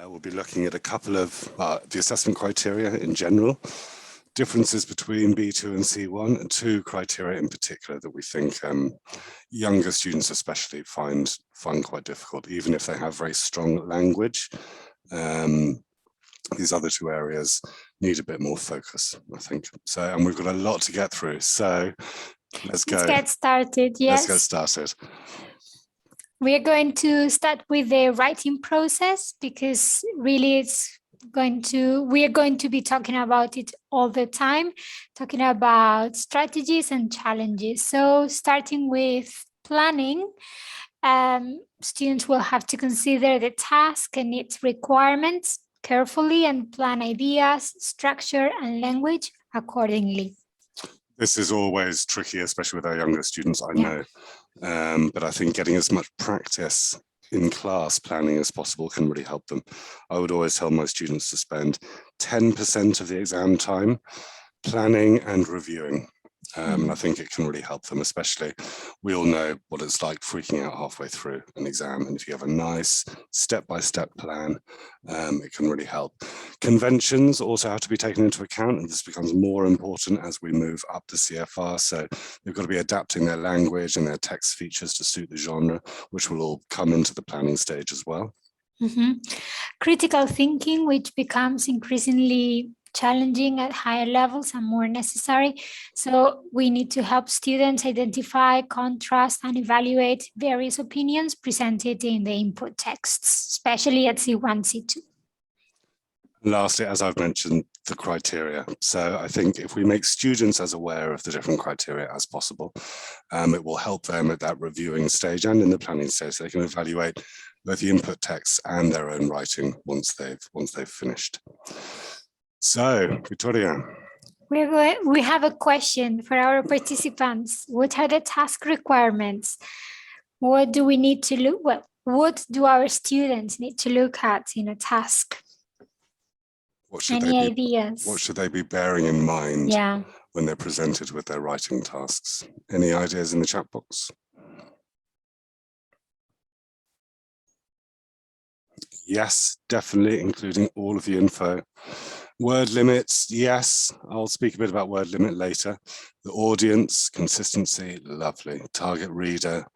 We'll be looking at a couple of the assessment criteria in general, differences between B2 and C1, and two criteria in particular that we think younger students especially find quite difficult, even if they have very strong language. These other two areas need a bit more focus, I think. So, and we've got a lot to get through. So let's go. Let's get started. Yes. Let's get started. We are going to start with the writing process because really we are going to be talking about it all the time, talking about strategies and challenges. So starting with planning, students will have to consider the task and its requirements carefully and plan ideas, structure, and language accordingly. This is always tricky, especially with our younger students, I know. But I think getting as much practice in class planning as possible can really help them. I would always tell my students to spend 10% of the exam time planning and reviewing. And I think it can really help them, especially we all know what it's like freaking out halfway through an exam. And if you have a nice step-by-step plan, it can really help. Conventions also have to be taken into account, and this becomes more important as we move up to CFR. So they've got to be adapting their language and their text features to suit the genre, which will all come into the planning stage as well. Critical thinking, which becomes increasingly challenging at higher levels and more necessary. So we need to help students identify, contrast, and evaluate various opinions presented in the input texts, especially at C1, C2. Lastly, as I've mentioned, the criteria. So I think if we make students as aware of the different criteria as possible, it will help them at that reviewing stage and in the planning stage, so they can evaluate both the input texts and their own writing once they've finished. So, Victoria. We have a question for our participants. What are the task requirements? What do we need to look? Well, what do our students need to look at in a task? Any ideas? What should they be bearing in mind when they're presented with their writing tasks? Any ideas in the chat box? Yes, definitely, including all of the info. Word limits, yes, I'll speak a bit about word limit later. The audience, consistency, lovely. Target reader,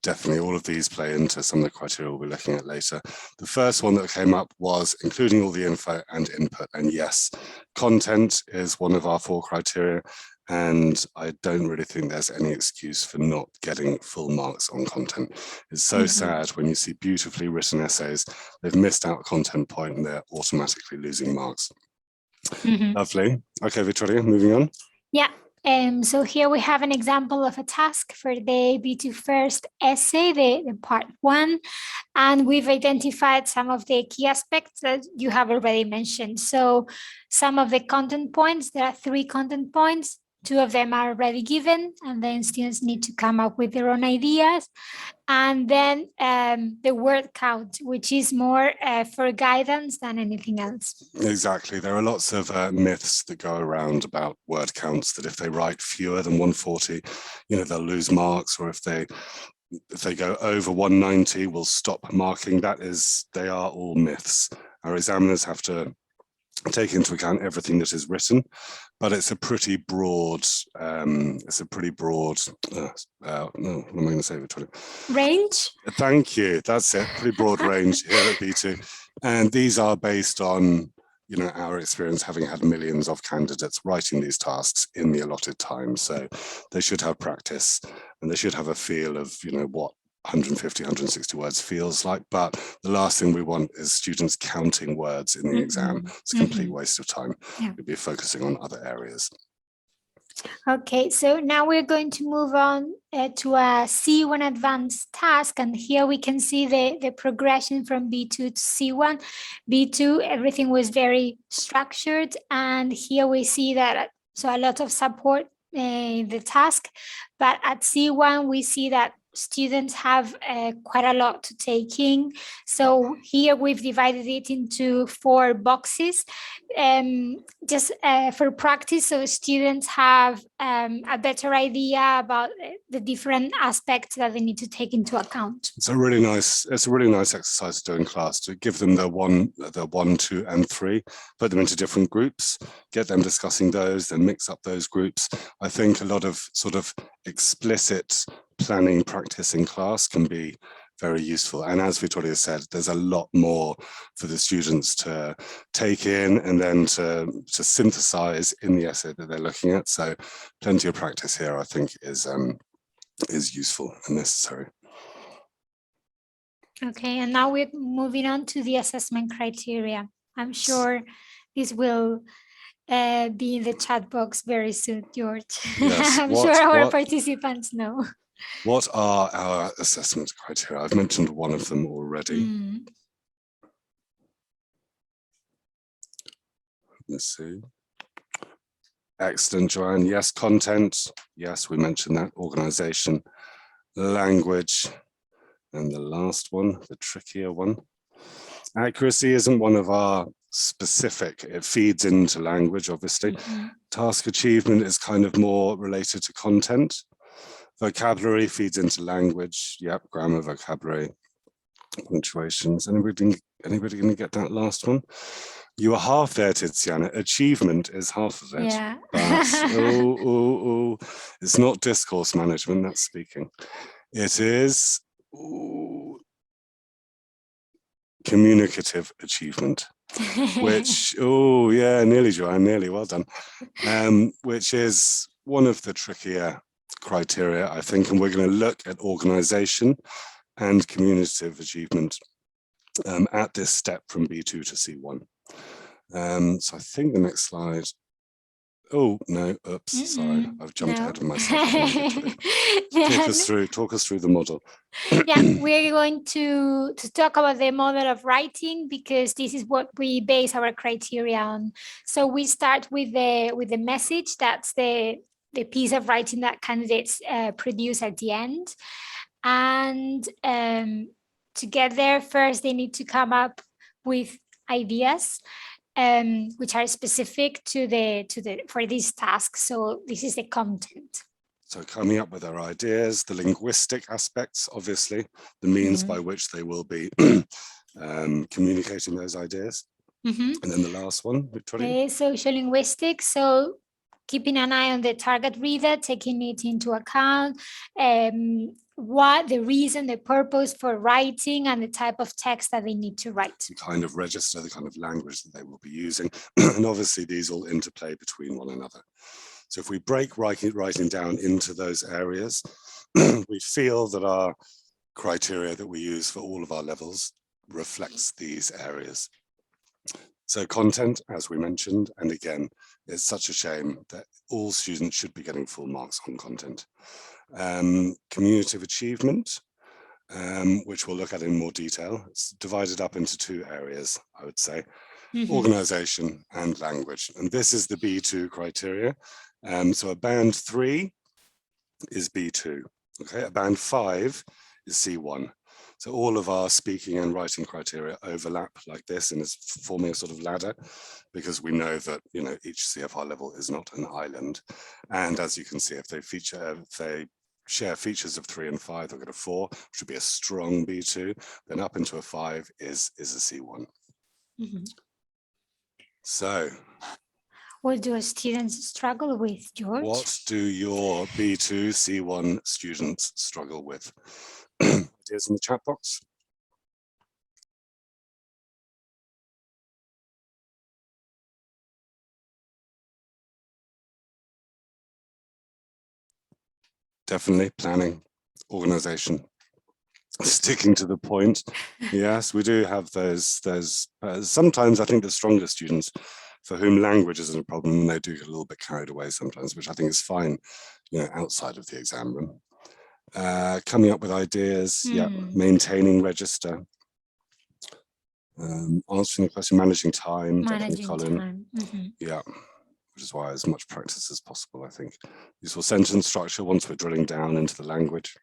definitely all of these play into some of the criteria we'll be looking at later. The first one that came up was including all the info and input. And yes, content is one of our 4 criteria. And I don't really think there's any excuse for not getting full marks on content. It's so sad when you see beautifully written essays, they've missed out a content point and they're automatically losing marks. Lovely. Okay, Victoria, moving on. Yeah. So here we have an example of a task for the B2First essay, the part 1, and we've identified some of the key aspects that you have already mentioned. So some of the content points, there are 3 content points. 2 of them are already given, and then students need to come up with their own ideas. And then the word count, which is more for guidance than anything else. Exactly. There are lots of myths that go around about word counts, that if they write fewer than 140, they'll lose marks, or if they go over 190, we'll stop marking. They are all myths. Our examiners have to take into account everything that is written, but it's a pretty broad, what am I going to say, Victoria? Range? Thank you, that's it, pretty broad range here at B2. And these are based on, our experience having had millions of candidates writing these tasks in the allotted time. So they should have practice and they should have a feel of, what 150, 160 words feels like, but the last thing we want is students counting words in the exam. It's a complete waste of time. We'll be focusing on other areas. Okay, so now we're going to move on to a C1Advanced task, and here we can see the progression from B2 to C1. B2, everything was very structured, and here we see that a lot of support in the task, but at C1 we see that students have quite a lot to take in. So here we've divided it into 4 boxes, just for practice, so students have a better idea about the different aspects that they need to take into account. It's a really nice exercise to do in class, to give them the 1, 2, and 3, put them into different groups, get them discussing those, then mix up those groups. I think a lot of sort of explicit planning practice in class can be very useful. And as Victoria said, there's a lot more for the students to take in and then to synthesize in the essay that they're looking at. So plenty of practice here, I think, is useful and necessary. Okay, and now we're moving on to the assessment criteria. I'm sure this will be in the chat box very soon, George. Yes. I'm sure our participants know. What are our assessment criteria? I've mentioned one of them already. Let's see. Excellent, Joanne. Yes, content. Yes, we mentioned that. Organization, language, and the last one, the trickier one. Accuracy isn't one of our specific. It feeds into language, obviously. Task achievement is kind of more related to content. Vocabulary feeds into language. Yep, grammar, vocabulary, punctuations. Anybody going to get that last one? You were half there, Tiziana. Achievement is half of it. Yeah. But, it's not discourse management, that's speaking. It is communicative achievement, which, nearly, Joanne, nearly, well done. Which is one of the trickier criteria, I think, and we're going to look at organization and communicative achievement at this step from B2 to C1. So I think the next slide. Oh no! Oops, sorry, I've jumped ahead of myself. Talk us through the model. Yeah, we're going to talk about the model of writing, because this is what we base our criteria on. So we start with the message. That's the piece of writing that candidates produce at the end, and to get there, first they need to come up with ideas which are specific for this task. So this is the content. So coming up with their ideas, the linguistic aspects, obviously, the means by which they will be communicating those ideas. And then the last one, Victoria. Social linguistics. So keeping an eye on the target reader, taking it into account, what the reason, the purpose for writing, and the type of text that they need to write. The kind of register, the kind of language that they will be using. And obviously these all interplay between one another. So if we break writing down into those areas, we feel that our criteria that we use for all of our levels reflects these areas. So content, as we mentioned, and again, it's such a shame that all students should be getting full marks on content. Communicative achievement, which we'll look at in more detail. It's divided up into 2 areas, I would say, organization and language. And this is the B2 criteria. So a band 3 is B2, okay? A band 5 is C1. So all of our speaking and writing criteria overlap like this, and it's forming a sort of ladder, because we know that, each CFR level is not an island. And as you can see, if they share features of 3 and 5, they'll get a 4, which would be a strong B2. Then up into a 5 is a C1. So, what do students struggle with, George? What do your B2 C1 students struggle with? Ideas in the chat box. Definitely planning, organization, sticking to the point. Yes, we do have those sometimes I think the stronger students for whom language isn't a problem, and they do get a little bit carried away sometimes, which I think is fine, outside of the exam room. Coming up with ideas, maintaining register, answering the question, managing time, which is why as much practice as possible, I think. Useful sentence structure once we're drilling down into the language.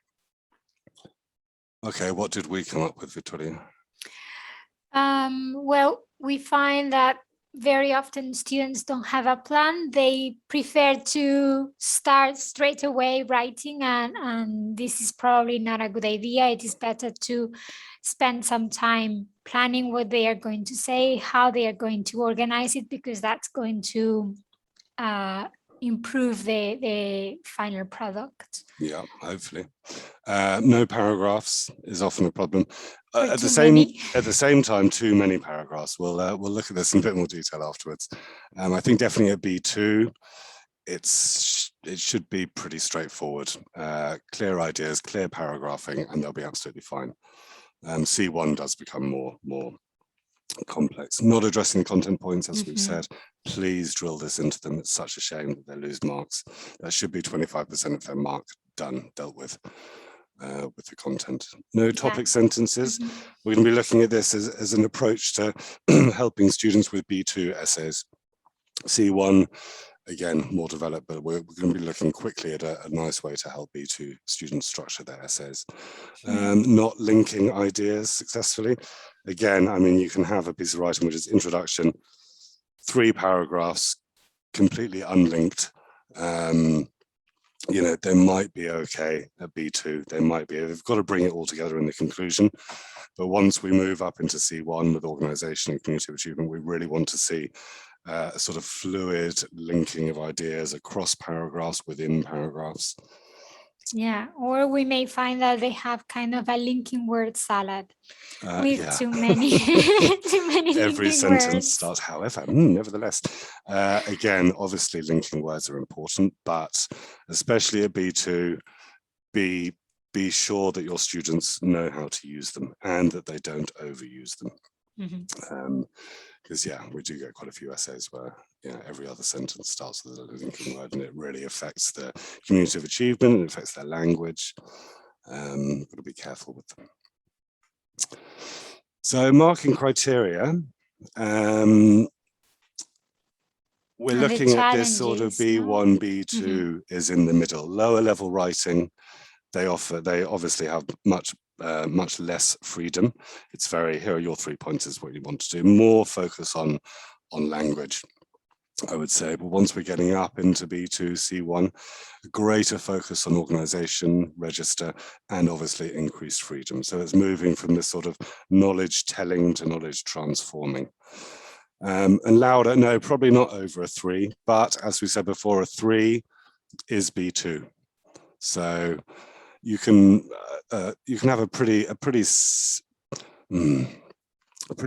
Okay, what did we come up with, Victoria? Well, we find that very often students don't have a plan. They prefer to start straight away writing, and this is probably not a good idea. It is better to spend some time planning what they are going to say, how they are going to organize it, because that's going to improve the final product. Yeah, hopefully. No paragraphs is often a problem. At the same time, too many paragraphs. We'll look at this in a bit more detail afterwards. I think definitely at B2, it should be pretty straightforward. Clear ideas, clear paragraphing, and they'll be absolutely fine. C1 does become more complex. Not addressing the content points, as we've said. Please drill this into them. It's such a shame that they lose marks. That should be 25% of their mark dealt with the content. No topic sentences. We're going to be looking at this as an approach to helping students with B2 essays. C1, again, more developed, but we're going to be looking quickly at a nice way to help B2 students structure their essays. Not linking ideas successfully. Again, I mean, you can have a piece of writing which is introduction, 3 paragraphs, completely unlinked. You know, they might be okay at B2. They might be. They've got to bring it all together in the conclusion. But once we move up into C1 with organization and communicative achievement, we really want to see a sort of fluid linking of ideas across paragraphs, within paragraphs. Yeah, or we may find that they have kind of a linking word salad with too many, too many Every sentence words. starts, however, nevertheless. Again, obviously linking words are important, but especially at B2, be sure that your students know how to use them and that they don't overuse them. Because we do get quite a few essays where every other sentence starts with a linking word, and it really affects the communicative achievement, it affects their language. Got to be careful with them. So marking criteria, we're looking at this sort of B1, B2 is in the middle. Lower level writing, they obviously have much less freedom. It's here are your 3 points is what you want to do. More focus on language, I would say. But once we're getting up into B2, C1, greater focus on organization, register, and obviously increased freedom. So it's moving from this sort of knowledge telling to knowledge transforming. And louder, no, probably not over a 3, but as we said before, a 3 is B2. So you can have a pretty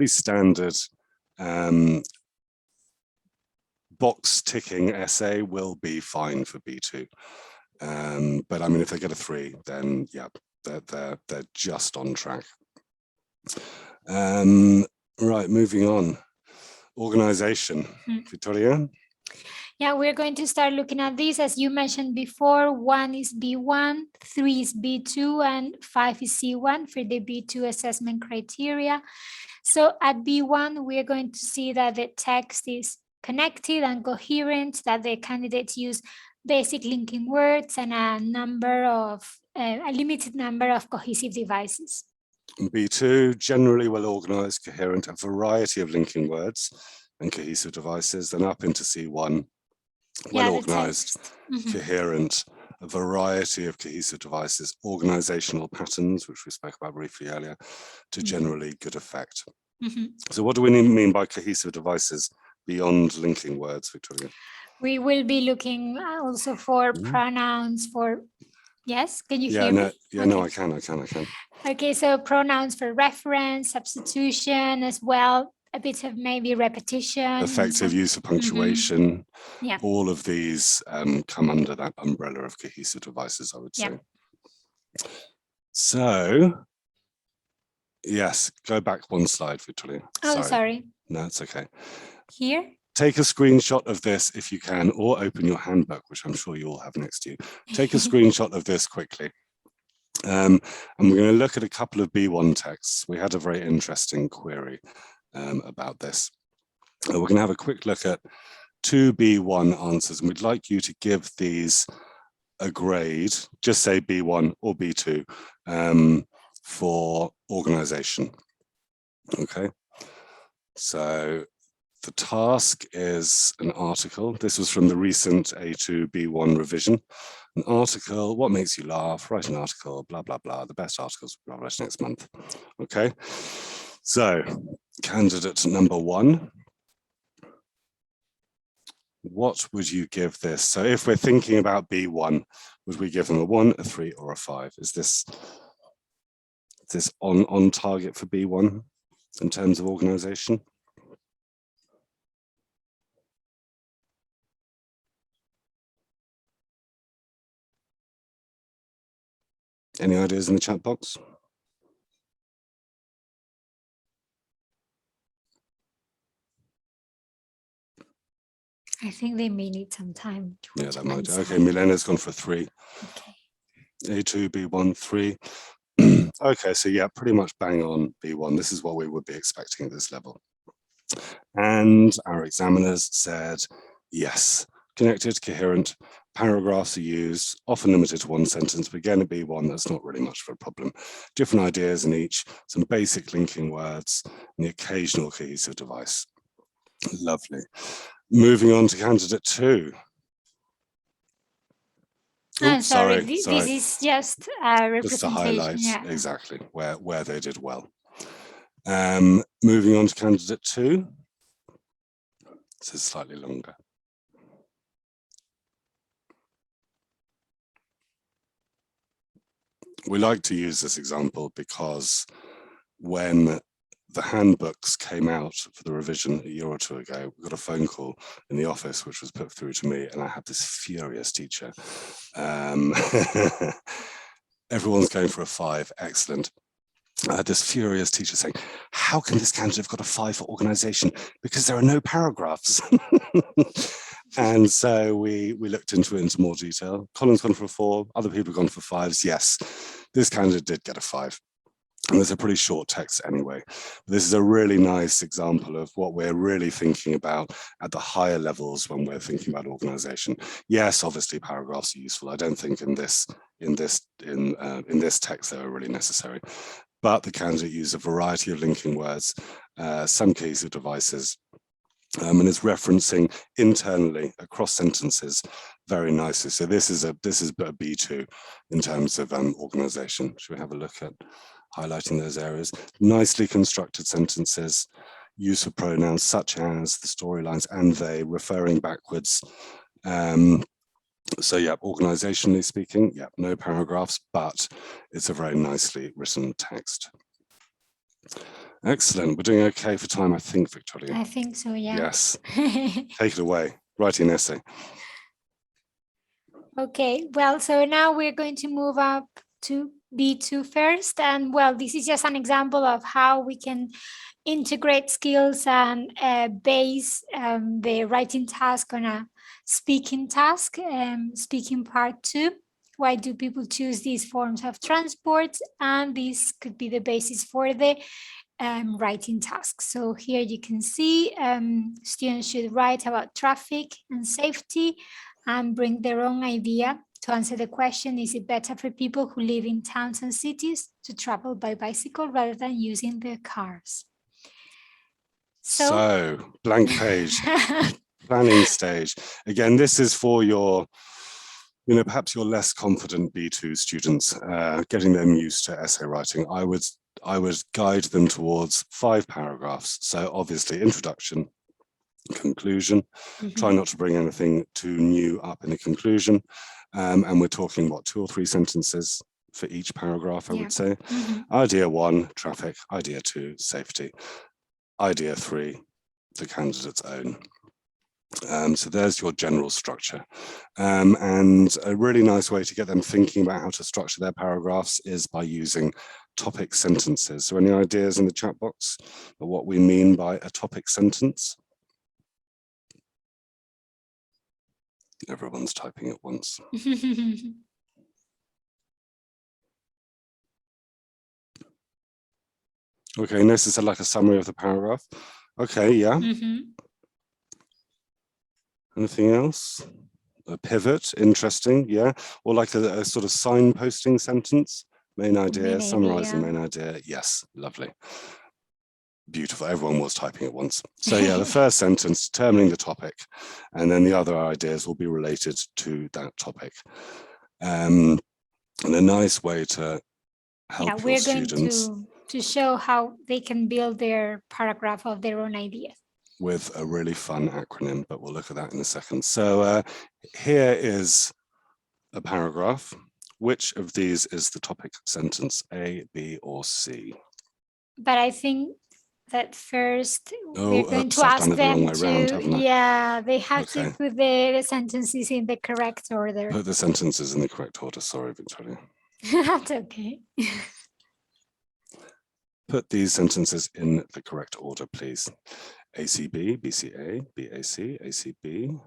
standard box ticking essay will be fine for B2. But I mean, if they get a 3, then yeah, they're just on track. Right, moving on. Organization, Victoria. Yeah, we're going to start looking at this. As you mentioned before, 1 is B1, 3 is B2, and 5 is C1 for the B2 assessment criteria. So at B1, we're going to see that the text is connected and coherent, that the candidates use basic linking words and a limited number of cohesive devices. B2, generally well organized, coherent, a variety of linking words and cohesive devices. Then up into C1, well organized, coherent, a variety of cohesive devices, organizational patterns, which we spoke about briefly earlier, to generally good effect. So what do we mean by cohesive devices beyond linking words, Victoria? We will be looking also for pronouns for, yes, can you hear me? Yeah, no, I can. Okay, so pronouns for reference, substitution as well, a bit of maybe repetition. Effective use of punctuation. Yeah. All of these come under that umbrella of cohesive devices, I would say. So, yes, go back 1 slide, Victoria. Oh, sorry. No, it's okay. Here? Take a screenshot of this if you can, or open your handbook, which I'm sure you all have next to you. Take a screenshot of this quickly. And we're going to look at a couple of B1 texts. We had a very interesting query about this. We're going to have a quick look at 2 B1 answers, and we'd like you to give these a grade, just say B1 or B2, for organization. Okay, so the task is an article. This was from the recent A2 B1 revision. An article, what makes you laugh? Write an article, blah, blah, blah. The best articles will be published next month. Okay, so candidate number 1. What would you give this? So if we're thinking about B1, would we give them a 1, a 3, or a 5? Is this on target for B1 in terms of organization? Any ideas in the chat box? I think they may need some time. Yeah, that might. Okay, Milena's gone for 3. Okay. A2, B1, 3. Okay, so yeah, pretty much bang on B1. This is what we would be expecting at this level. And our examiners said, yes, connected, coherent, paragraphs are used, often limited to 1 sentence, but again, at B1, that's not really much of a problem. Different ideas in each, some basic linking words, and the occasional cohesive device. Lovely. Moving on to candidate 2. Oops, sorry. This is just a representation. Just to highlight, yeah. exactly, where they did well. Moving on to candidate 2. This is slightly longer. We like to use this example because when the handbooks came out for the revision a year or 2 ago, we got a phone call in the office, which was put through to me, and I had this furious teacher. Everyone's going for a 5, excellent. I had this furious teacher saying, how can this candidate have got a 5 for organization? Because there are no paragraphs. And so we looked into it into more detail. Colin's gone for a 4, other people have gone for 5s. Yes, this candidate did get a 5. And there's a pretty short text anyway. This is a really nice example of what we're really thinking about at the higher levels when we're thinking about organization. Yes, obviously paragraphs are useful. I don't think in this text they are really necessary. But the candidate used a variety of linking words, some cohesive devices, and is referencing internally across sentences very nicely. So this is a B2 in terms of organization. Should we have a look at highlighting those areas? Nicely constructed sentences, use of pronouns such as the storylines and they, referring backwards. So yeah, organizationally speaking, yeah, no paragraphs, but it's a very nicely written text. Excellent. We're doing okay for time, I think, Victoria. I think so, yeah. Yes. Take it away. Writing an essay. Okay, well, so now we're going to move up to B2First. And well, this is just an example of how we can integrate skills and base the writing task on a speaking task, speaking part 2. Why do people choose these forms of transport? And this could be the basis for the writing tasks. So here you can see students should write about traffic and safety and bring their own idea to answer the question, is it better for people who live in towns and cities to travel by bicycle rather than using their cars? So blank page, planning stage. Again, this is for your, perhaps your less confident B2 students, getting them used to essay writing. I would guide them towards 5 paragraphs. So obviously introduction, conclusion, try not to bring anything too new up in the conclusion. And we're talking, what, 2 or 3 sentences for each paragraph, I would say. Idea 1, traffic. Idea 2, safety. Idea 3, the candidate's own. So there's your general structure. And a really nice way to get them thinking about how to structure their paragraphs is by using topic sentences. So any ideas in the chat box of what we mean by a topic sentence? Everyone's typing at once. Okay, this is like a summary of the paragraph. Okay, yeah. Anything else? A pivot, interesting, yeah. Or like a sort of signposting sentence. Main idea, summarizing idea. main idea. Yes, lovely. Beautiful. Everyone was typing at once. So yeah, the first sentence, determining the topic, and then the other ideas will be related to that topic. And a nice way to help your we're going students to show how they can build their paragraph of their own ideas. With a really fun acronym, but we'll look at that in a second. So here is a paragraph. Which of these is the topic sentence, A, B, or C? But I think that first we're going Oops, to I've ask done it the wrong them way round, haven't I? yeah, they have Okay. to put the sentences in the correct order. Put the sentences in the correct order. Sorry, Victoria. That's okay. Put these sentences in the correct order, please. ACB, BCA, BAC, ACB,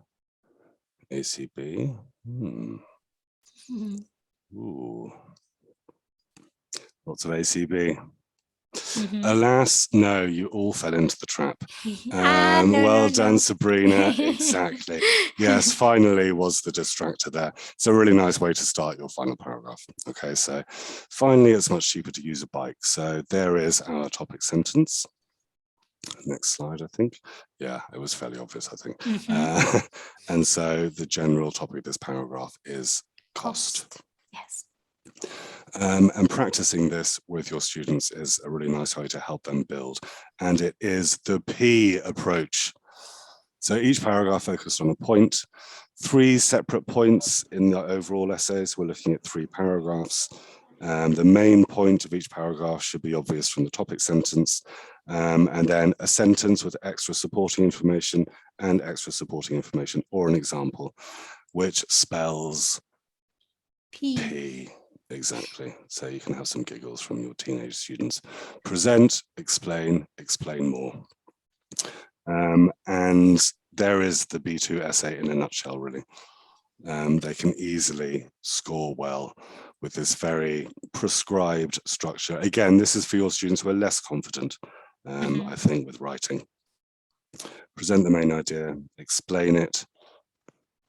ACB. Ooh. Lots of ACB. Alas, no, you all fell into the trap. Well done, Sabrina. Exactly. Yes, finally was the distractor there. It's a really nice way to start your final paragraph. Okay, so finally, it's much cheaper to use a bike. So there is our topic sentence. Next slide, I think. Yeah, it was fairly obvious, I think. And so the general topic of this paragraph is cost. Yes. And practicing this with your students is a really nice way to help them build. And it is the P approach. So each paragraph focused on a point, 3 separate points in the overall essays. We're looking at 3 paragraphs. The main point of each paragraph should be obvious from the topic sentence. And then a sentence with extra supporting information and extra supporting information, or an example, which spells P. Exactly. So you can have some giggles from your teenage students. Present, explain, explain more. And there is the B2 essay in a nutshell, really. They can easily score well with this very prescribed structure. Again, this is for your students who are less confident, I think, with writing. Present the main idea, explain it,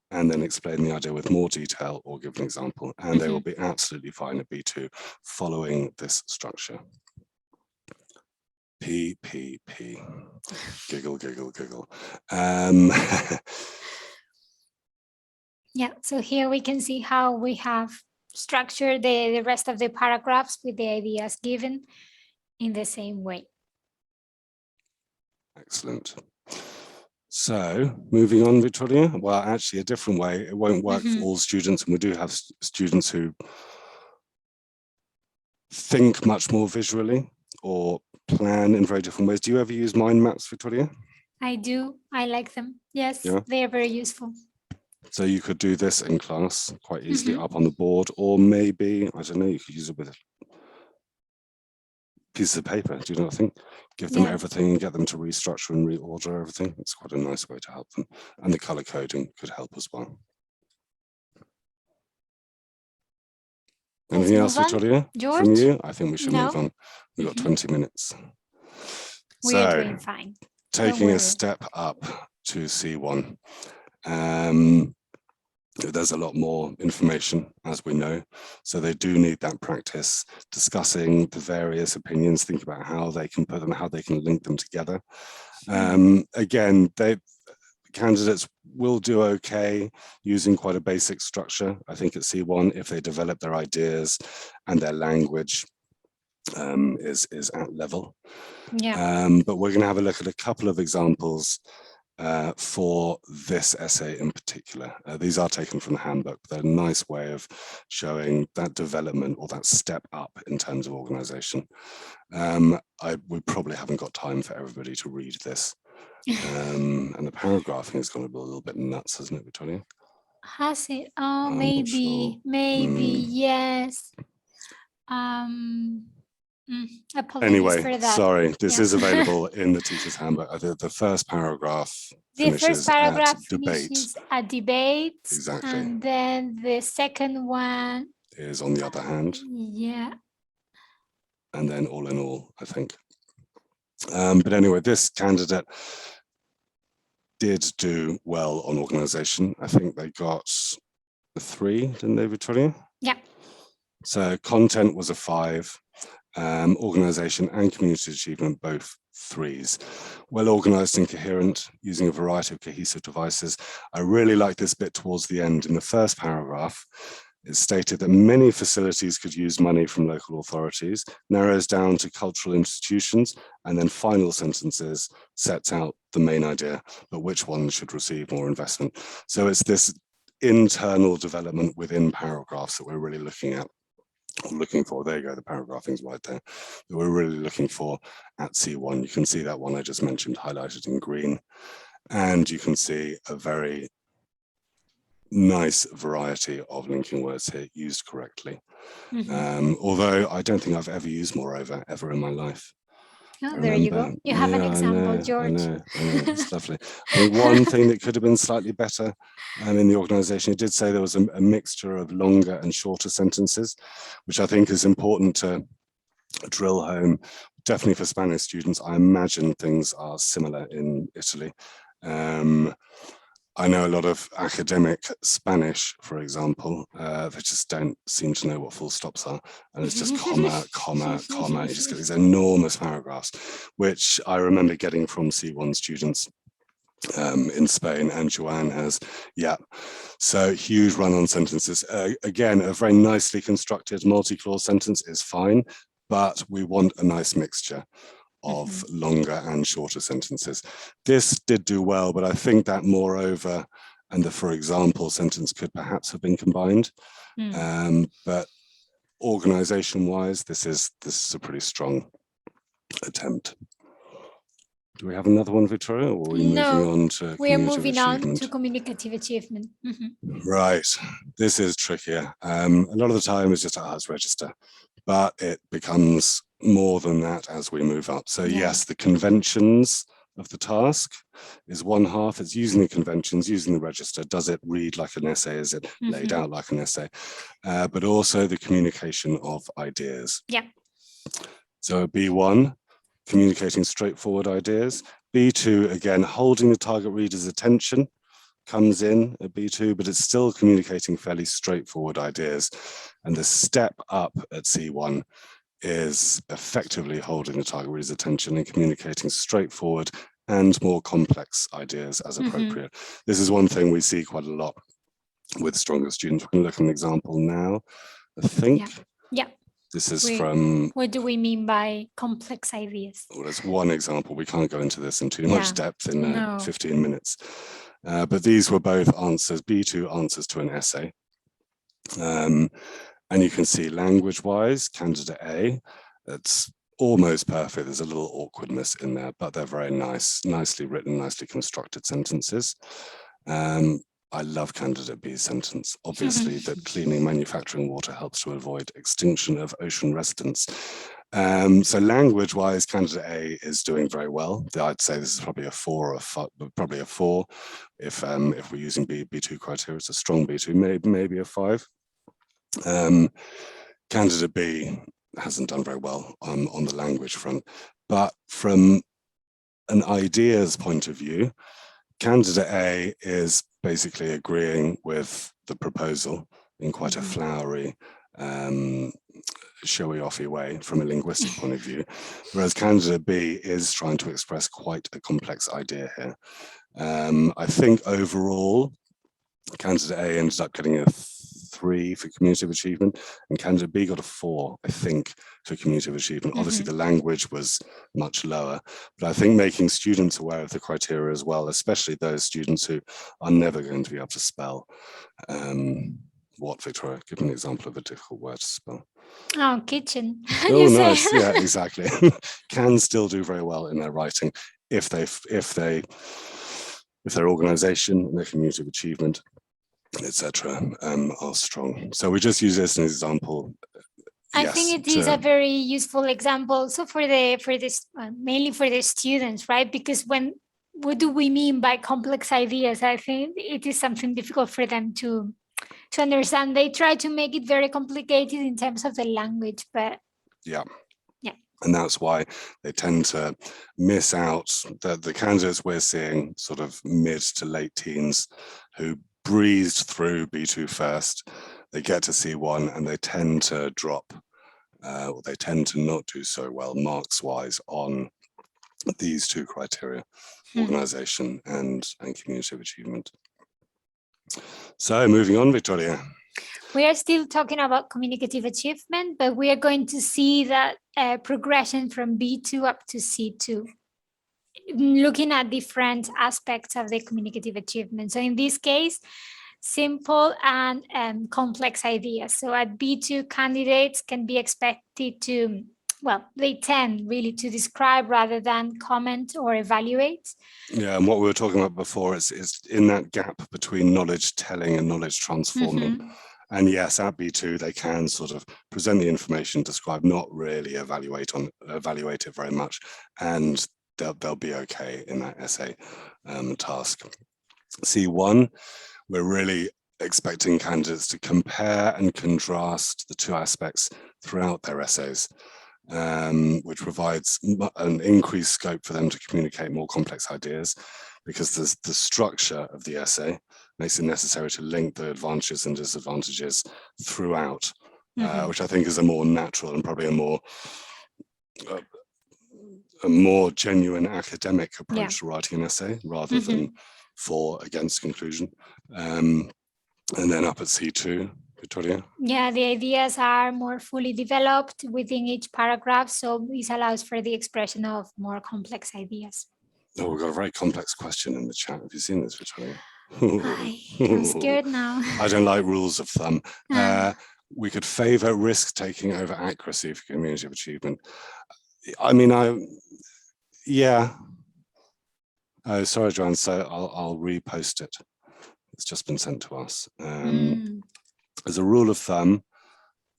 and then explain the idea with more detail or give an example. And they will be absolutely fine at B2 following this structure. P, P, P. Giggle, giggle, giggle. Yeah, so here we can see how we have structured the rest of the paragraphs with the ideas given in the same way. Excellent. So moving on, Victoria, well, actually a different way. It won't work for all students, and we do have students who think much more visually or plan in very different ways. Do you ever use mind maps, Victoria? I do. I like them. Yes, yeah. They are very useful. So you could do this in class quite easily up on the board, or maybe, I don't know, you could use it with pieces of paper, do you not think? Give them everything and get them to restructure and reorder everything. It's quite a nice way to help them. And the color coding could help as well. Anything else, Victoria, from you? I think we should move on. We've got 20 minutes. We're doing fine. Taking a step up to C1. There's a lot more information, as we know, so they do need that practice discussing the various opinions, think about how they can put them, how they can link them together. Again, candidates will do okay using quite a basic structure, I think, at C1, if they develop their ideas and their language is at level. But we're going to have a look at a couple of examples for this essay in particular. These are taken from the handbook. They're a nice way of showing that development or that step up in terms of organization. We probably haven't got time for everybody to read this. And the paragraphing is going to be a little bit nuts, hasn't it, Victoria? Has it? Oh, maybe, yes. Anyway, for that. Sorry, this is available in the teacher's handbook. The first paragraph finishes at debate. Exactly. And then the second one is on the other hand. Yeah. And then all in all, I think. But anyway, this candidate did do well on organization. I think they got a 3, didn't they, Victoria? Yeah. So content was a 5, organization and community achievement, both 3s. Well organized and coherent, using a variety of cohesive devices. I really like this bit towards the end. In the first paragraph, it stated that many facilities could use money from local authorities, narrows down to cultural institutions, and then final sentences sets out the main idea, but which one should receive more investment. So it's this internal development within paragraphs that we're really looking at. Looking for, there you go, the paragraphing's right there, that we're really looking for at C1. You can see that one I just mentioned highlighted in green, and you can see a very nice variety of linking words here used correctly. Although I don't think I've ever used moreover ever in my life. Oh, there you go. You have an example, George. I know, it's lovely. I think one thing that could have been slightly better in the organization, it did say there was a mixture of longer and shorter sentences, which I think is important to drill home, definitely for Spanish students. I imagine things are similar in Italy. I know a lot of academic Spanish, for example, they just don't seem to know what full stops are. And it's just comma, comma, comma. You just get these enormous paragraphs, which I remember getting from C1 students in Spain, and Joanne has, so huge run-on sentences. Again, a very nicely constructed multi-clause sentence is fine, but we want a nice mixture of longer and shorter sentences. This did do well, but I think that moreover and the for example sentence could perhaps have been combined. But organization-wise, this is a pretty strong attempt. Do we have another one, Victoria, or are we moving on to communicative achievement? To communicative achievement. Right, this is trickier. A lot of the time it's just, it's register, but it becomes more than that as we move up. So yes, the conventions of the task is one half. It's using the conventions, using the register. Does it read like an essay? Is it laid out like an essay? But also the communication of ideas. So B1, communicating straightforward ideas. B2, again, holding the target reader's attention comes in at B2, but it's still communicating fairly straightforward ideas. And the step up at C1 is effectively holding the target reader's attention and communicating straightforward and more complex ideas as appropriate. This is one thing we see quite a lot with stronger students. We can look at an example now, I think. This is from... What do we mean by complex ideas? Well, there's one example. We can't go into this in too much depth in 15 minutes. But these were both answers, B2 answers to an essay. And you can see language-wise, candidate A, it's almost perfect. There's a little awkwardness in there, but they're very nice, nicely written, nicely constructed sentences. I love candidate B's sentence. Obviously, that cleaning manufacturing water helps to avoid extinction of ocean residents. So language-wise, candidate A is doing very well. I'd say this is probably a 4 or a 5, probably a 4. If we're using B2 criteria, it's a strong B2, maybe a 5. Candidate B hasn't done very well on the language front, but from an ideas point of view, candidate A is basically agreeing with the proposal in quite a flowery, showy-offy way from a linguistic point of view, whereas candidate B is trying to express quite a complex idea here. I think overall, candidate A ended up getting a 3 for communicative achievement, and candidate B got a 4, I think, for communicative achievement. Obviously, the language was much lower, but I think making students aware of the criteria as well, especially those students who are never going to be able to spell. What, Victoria? Give me an example of a difficult word to spell. Oh, kitchen. Oh, nice. Yeah, exactly. Can still do very well in their writing if their organization and their communicative achievement, etc., are strong. So we just use this as an example. I think it is a very useful example also for this mainly for the students, right? Because what do we mean by complex ideas? I think it is something difficult for them to understand. They try to make it very complicated in terms of the language, but and that's why they tend to miss out the candidates we're seeing sort of mid to late teens who breezed through B2First. they get to C1 and they tend to drop, or they tend to not do so well marks-wise on these two criteria, organization and communicative achievement. So moving on, Victoria. We are still talking about communicative achievement, but we are going to see that progression from B2 up to C2, looking at different aspects of the communicative achievement. So in this case, simple and complex ideas. So at B2, candidates can be expected to, well, they tend really to describe rather than comment or evaluate. Yeah, and what we were talking about before is in that gap between knowledge telling and knowledge transforming. And yes, at B2, they can sort of present the information, describe, not really evaluate it very much, and they'll be okay in that essay task. C1, we're really expecting candidates to compare and contrast the two aspects throughout their essays, which provides an increased scope for them to communicate more complex ideas, because the structure of the essay makes it necessary to link the advantages and disadvantages throughout, which I think is a more natural and probably a more genuine academic approach to writing an essay, rather than for against conclusion. And then up at C2, Victoria? Yeah, the ideas are more fully developed within each paragraph, so this allows for the expression of more complex ideas. Oh, we've got a very complex question in the chat. Have you seen this, Victoria? I'm scared now. I don't like rules of thumb. We could favor risk-taking over accuracy for communicative achievement. I mean, yeah. Oh, sorry, Joanne, so I'll repost it. It's just been sent to us. As a rule of thumb,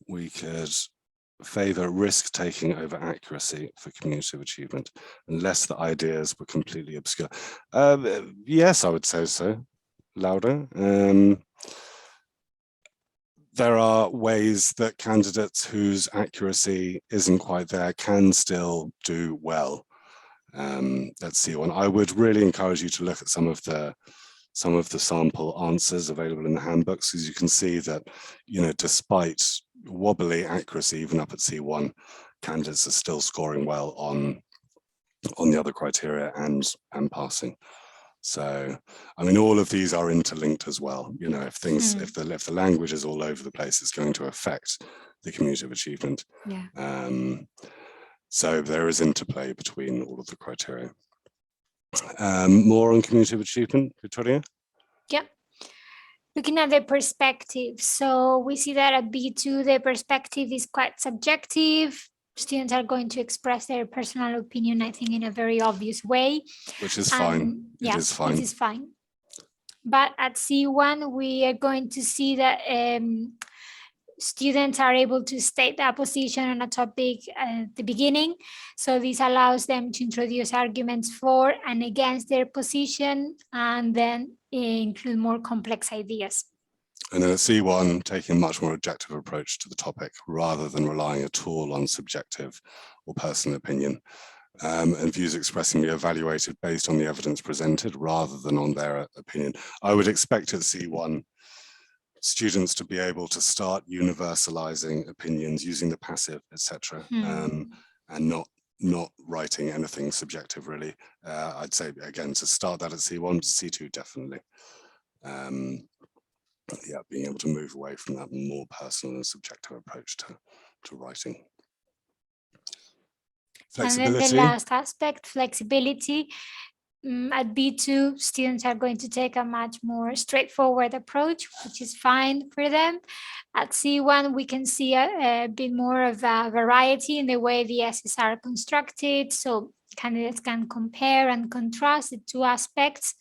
we could favor risk-taking over accuracy for communicative achievement, unless the ideas were completely obscure. Yes, I would say so. Louder. There are ways that candidates whose accuracy isn't quite there can still do well at C1. I would really encourage you to look at some of the sample answers available in the handbooks, because you can see that, you know, despite wobbly accuracy, even up at C1, candidates are still scoring well on the other criteria and passing. So, I mean, all of these are interlinked as well. You know, if the language is all over the place, it's going to affect the communicative achievement. Yeah. So there is interplay between all of the criteria. More on communicative achievement, Victoria? Yeah. Looking at the perspective, so we see that at B2, the perspective is quite subjective. Students are going to express their personal opinion, I think, in a very obvious way. Which is fine. It is fine. It is fine. But at C1, we are going to see that students are able to state their position on a topic at the beginning. So this allows them to introduce arguments for and against their position, and then include more complex ideas. And then at C1, taking a much more objective approach to the topic, rather than relying at all on subjective or personal opinion. And views expressing be evaluated based on the evidence presented, rather than on their opinion. I would expect at C1, students to be able to start universalizing opinions using the passive, etc., and not writing anything subjective, really. I'd say, again, to start that at C1, C2 definitely. Yeah, being able to move away from that more personal and subjective approach to writing. Flexibility. And then the last aspect, flexibility. At B2, students are going to take a much more straightforward approach, which is fine for them. At C1, we can see a bit more of a variety in the way the essays are constructed. So candidates can compare and contrast the two aspects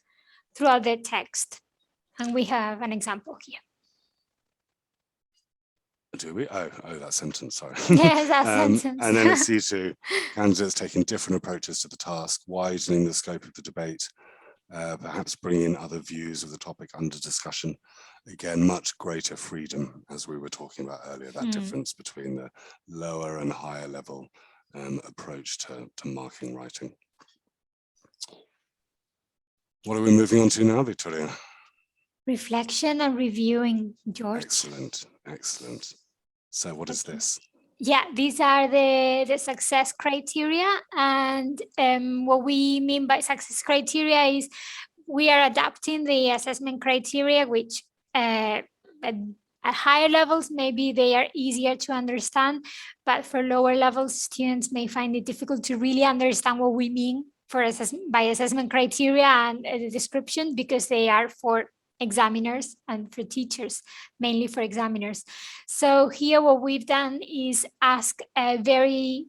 throughout the text. And we have an example here. Do we? Oh, that sentence, sorry. Yes, that sentence. And then at C2, candidates taking different approaches to the task, widening the scope of the debate, perhaps bringing other views of the topic under discussion. Again, much greater freedom, as we were talking about earlier, that difference between the lower and higher level approach to marking writing. What are we moving on to now, Victoria? Reflection and reviewing, George. Excellent. Excellent. So what is this? Yeah, these are the success criteria. And what we mean by success criteria is we are adapting the assessment criteria, which at higher levels, maybe they are easier to understand, but for lower levels, students may find it difficult to really understand what we mean by assessment criteria and the description, because they are for examiners and for teachers, mainly for examiners. So here what we've done is ask a very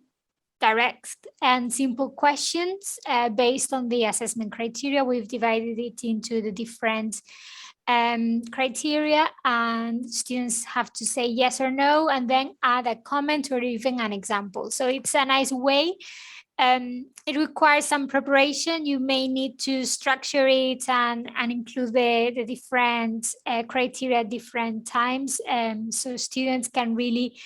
direct and simple questions based on the assessment criteria. We've divided it into the different criteria, and students have to say yes or no, and then add a comment or even an example. So it's a nice way. It requires some preparation. You may need to structure it and include the different criteria at different times, so students can really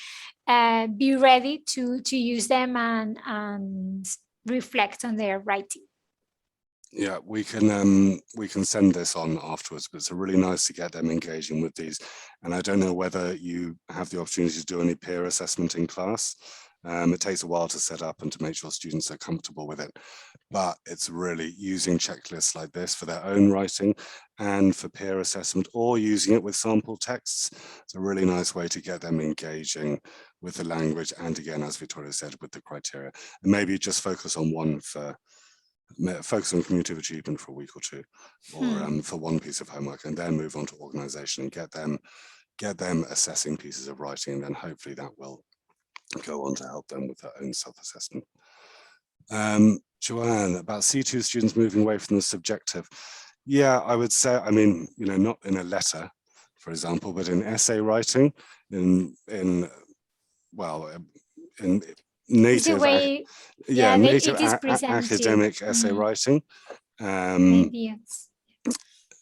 be ready to use them and reflect on their writing. Yeah, we can send this on afterwards, but it's really nice to get them engaging with these. And I don't know whether you have the opportunity to do any peer assessment in class. It takes a while to set up and to make sure students are comfortable with it, but it's really using checklists like this for their own writing and for peer assessment, or using it with sample texts. It's a really nice way to get them engaging with the language, and again, as Victoria said, with the criteria. And maybe just focus on one focus on communicative achievement for a week or two, or for one piece of homework, and then move on to organization and get them assessing pieces of writing, and then hopefully that will go on to help them with their own self-assessment. Joanne, about C2 students moving away from the subjective. Yeah, I would say, I mean, you know, not in a letter, for example, but in essay writing, in native, academic essay writing. Maybe yes.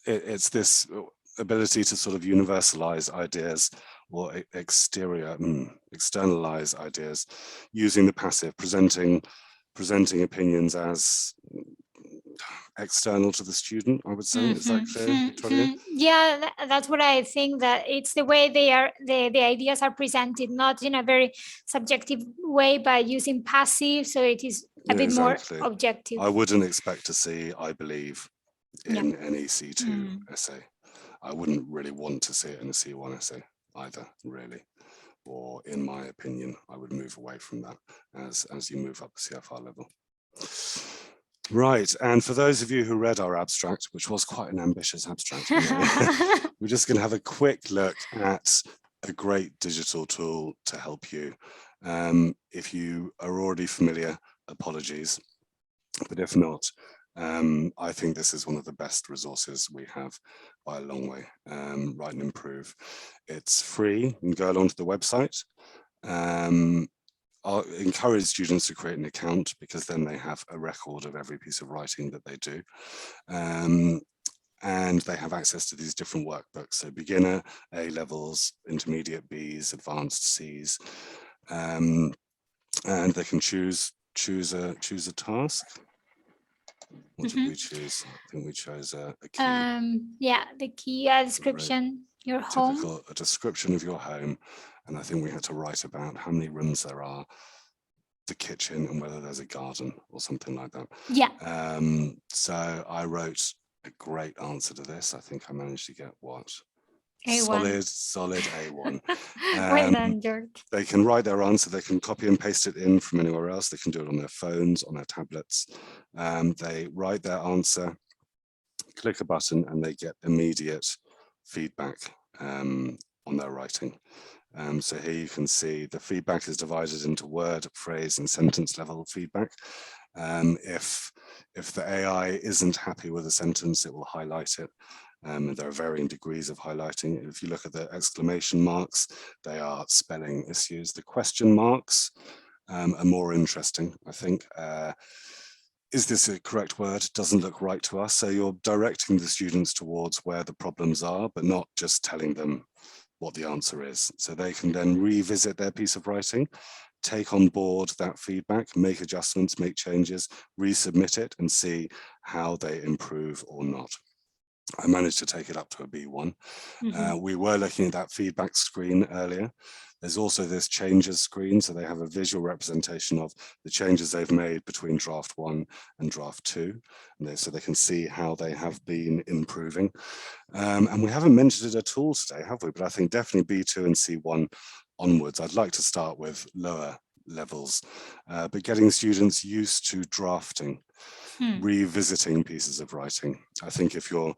It's this ability to sort of universalize ideas or externalize ideas using the passive, presenting opinions as external to the student, I would say. Is that clear, Victoria? Yeah, that's what I think, that it's the way the ideas are presented, not in a very subjective way, but using passive, so it is a bit more objective. I wouldn't expect to see "I believe" in any C2 essay. I wouldn't really want to see it in a C1 essay either, really. Or in my opinion, I would move away from that as you move up the CFR level. Right, and for those of you who read our abstract, which was quite an ambitious abstract, we're just going to have a quick look at a great digital tool to help you. If you are already familiar, apologies, but if not, I think this is one of the best resources we have by a long way. Write and Improve. It's free. You can go along to the website. I'll encourage students to create an account, because then they have a record of every piece of writing that they do. And they have access to these different workbooks. So beginner, A levels, intermediate Bs, advanced Cs. And they can choose a task. What did we choose? I think we chose a key. Yeah, the key description, your home. A description of your home. And I think we had to write about how many rooms there are, the kitchen, and whether there's a garden or something like that. Yeah. So I wrote a great answer to this. I think I managed to get what? A1. Solid A1. Well done, George. They can write their answer. They can copy and paste it in from anywhere else. They can do it on their phones, on their tablets. They write their answer, click a button, and they get immediate feedback on their writing. So here you can see the feedback is divided into word, phrase, and sentence level feedback. If the AI isn't happy with a sentence, it will highlight it. And there are varying degrees of highlighting. If you look at the exclamation marks, they are spelling issues. The question marks are more interesting, I think. Is this a correct word? Doesn't look right to us. So you're directing the students towards where the problems are, but not just telling them what the answer is. So they can then revisit their piece of writing, take on board that feedback, make adjustments, make changes, resubmit it, and see how they improve or not. I managed to take it up to a B1. We were looking at that feedback screen earlier. There's also this changes screen, so they have a visual representation of the changes they've made between draft 1 and draft 2, and so they can see how they have been improving. And we haven't mentioned it at all today, have we? But I think definitely B2 and C1 onwards. I'd like to start with lower levels, but getting students used to drafting, revisiting pieces of writing. I think if you're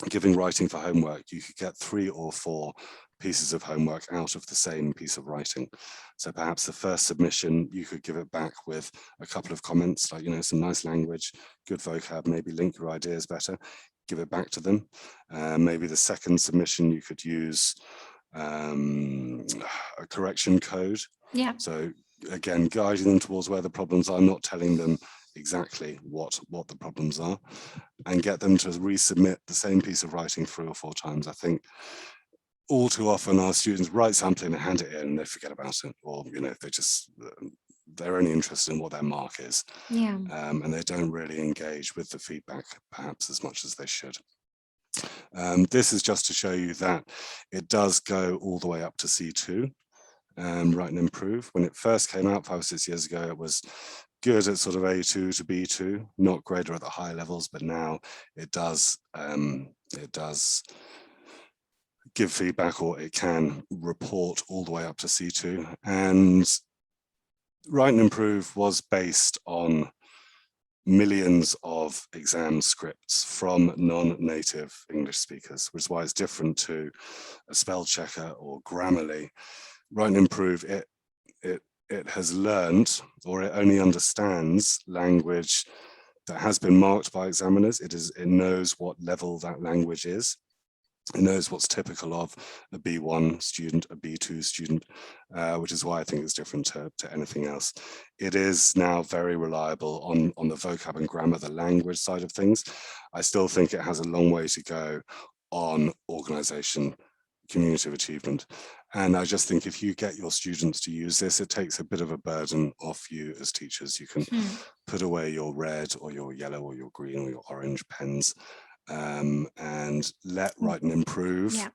giving writing for homework, you could get 3 or 4 pieces of homework out of the same piece of writing. So perhaps the first submission, you could give it back with a couple of comments, like, you know, some nice language, good vocab, maybe link your ideas better, give it back to them. Maybe the second submission, you could use a correction code. Yeah. So again, guiding them towards where the problems are, not telling them exactly what the problems are, and get them to resubmit the same piece of writing 3 or 4 times. I think all too often our students write something and hand it in and they forget about it, or, you know, they're only interested in what their mark is. Yeah. And they don't really engage with the feedback perhaps as much as they should. This is just to show you that it does go all the way up to C2, Write and Improve. When it first came out 5 or 6 years ago, it was good at sort of A2 to B2, not greater at the high levels, but now it does give feedback, or it can report all the way up to C2. And Write and Improve was based on millions of exam scripts from non-native English speakers, which is why it's different to a spell checker or Grammarly. Write and Improve, it has learned, or it only understands language that has been marked by examiners. It knows what level that language is. It knows what's typical of a B1 student, a B2 student, which is why I think it's different to anything else. It is now very reliable on the vocab and grammar, the language side of things. I still think it has a long way to go on organization, communicative achievement. And I just think if you get your students to use this, it takes a bit of a burden off you as teachers. You can put away your red or your yellow or your green or your orange pens, and let Write and Improve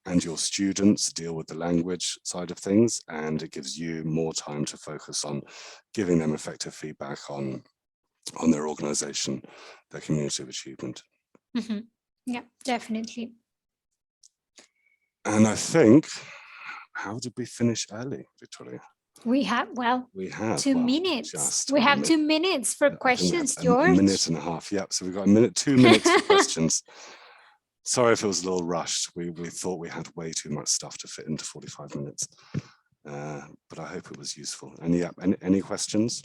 and your students deal with the language side of things, and it gives you more time to focus on giving them effective feedback on their organization, their communicative achievement. Yeah, definitely. And I think, how did we finish early, Victoria? We have 2 minutes. We have 2 minutes for questions, George. A minute and a half. Yep. So we've got 2 minutes for questions. Sorry if it was a little rushed. We thought we had way too much stuff to fit into 45 minutes. But I hope it was useful. And yeah, any questions?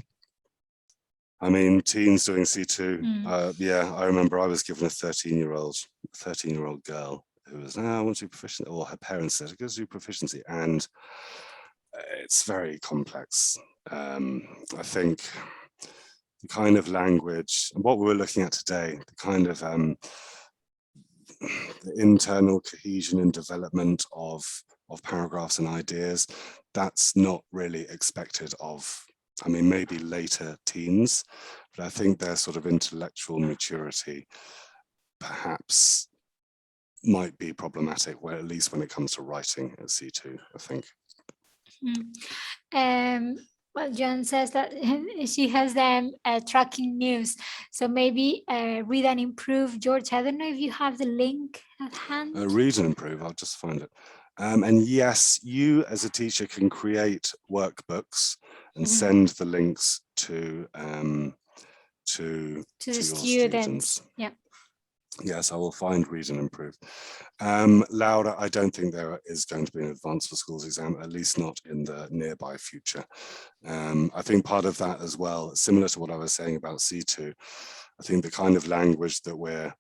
I mean, teens doing C2. Yeah, I remember I was given a 13-year-old girl who was, I want to do proficiency, or her parents said, go do proficiency. And it's very complex. I think the kind of language, and what we were looking at today, the kind of the internal cohesion and development of paragraphs and ideas, that's not really expected of, I mean, maybe later teens, but I think their sort of intellectual maturity perhaps might be problematic, where at least when it comes to writing at C2, I think. Well, John says that she has them tracking news. So maybe Read and Improve. George, I don't know if you have the link at hand. Read and Improve, I'll just find it. And yes, you as a teacher can create workbooks and send the links to your students. Yeah. Yes, I will find Read and Improve. Laura, I don't think there is going to be an Advanced for Schools exam, at least not in the nearby future. I think part of that as well, similar to what I was saying about C2, I think the kind of language that we're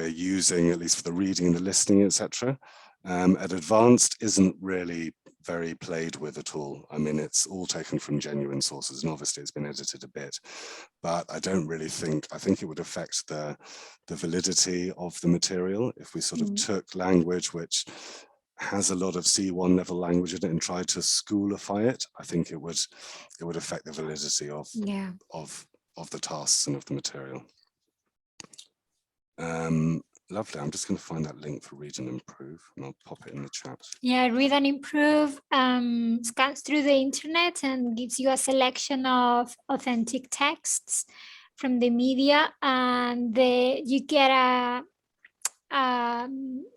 using, at least for the reading and the listening, etc., at Advanced isn't really very played with at all. I mean, it's all taken from genuine sources, and obviously it's been edited a bit, but I don't really think, I think it would affect the validity of the material if we sort of took language which has a lot of C1 level language in it and tried to schoolify it. I think it would affect the validity of the tasks and of the material. Lovely. I'm just going to find that link for Read and Improve, and I'll pop it in the chat. Yeah, Read and Improve scans through the internet and gives you a selection of authentic texts from the media, and you get a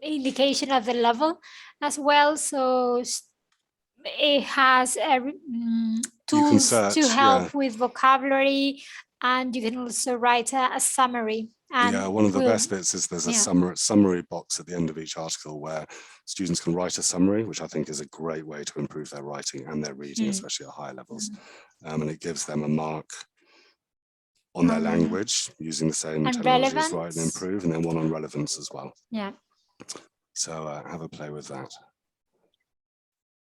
indication of the level as well. So it has tools search, to help with vocabulary, and you can also write a summary. And yeah, one of the best bits is there's a summary box at the end of each article where students can write a summary, which I think is a great way to improve their writing and their reading, especially at higher levels. And it gives them a mark on their language using the same terminology as Write and Improve, and then one on relevance as well. Yeah. So have a play with that.